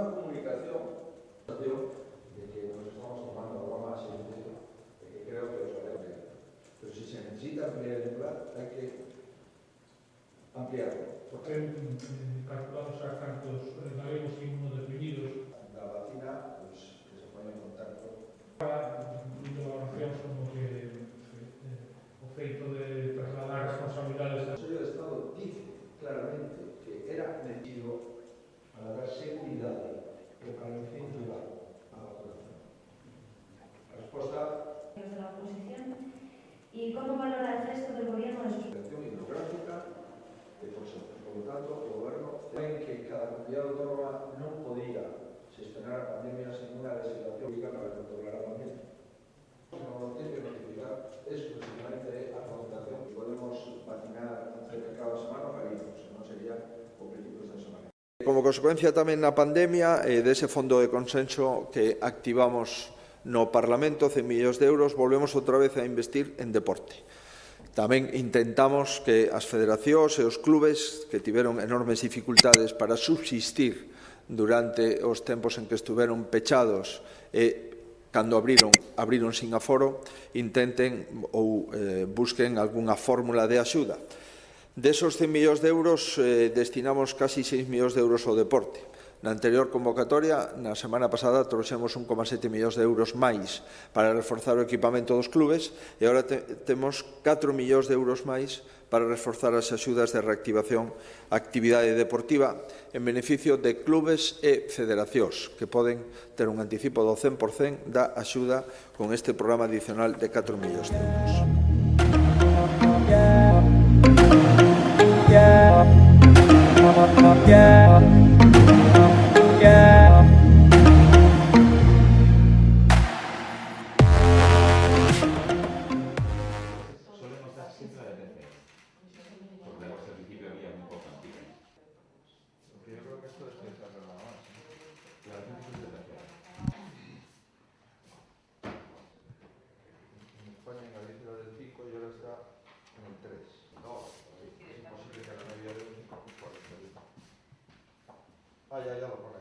Una comunicación de que nos estamos tomando algo más en serio, que creo que os haré bien. Pero si se necesita ampliar el plan, hay que ampliarlo. Calculamos a cantos galegos inmunodeprimidos. La vacina, pues, que se pone en contacto. Incluindo a oración como que o feito de trasladar responsabilidades. El Consejo de Estado dice claramente que era metido para dar seguridad o para incentivar a la vacunación. La respuesta de la oposición. ¿Y cómo valora el gesto del gobierno de sus acción hidrográfica de Consejo? Por lo tanto, el gobierno ven que cada comunidad autónoma non podía gestionar a pandemia sen unha legislación pública para controlar a pandemia. Non lo tiene que notificar exclusivamente a Concentración. Podemos vacinar cerca de cada semana para irnos, non sería o principios da semana. Como consecuencia tamén na pandemia, dese fondo de consenso que activamos no Parlamento, 100 millóns de euros, volvemos outra vez a investir en deporte. Tamén intentamos que as federacións e os clubes que tiveron enormes dificultades para subsistir durante os tempos en que estuveron pechados e cando abriron sin aforo, intenten ou busquen algunha fórmula de axuda. Desos 100 millóns de euros destinamos casi 6 millóns de euros ao deporte. Na anterior convocatoria, na semana pasada, trouxemos 1,7 millóns de euros máis para reforzar o equipamento dos clubes e agora temos 4 millóns de euros máis para reforzar as axudas de reactivación á actividade deportiva en beneficio de clubes e federacións que poden ter un anticipo do 100% da axuda con este programa adicional de 4 millóns de euros. Ya lo pone.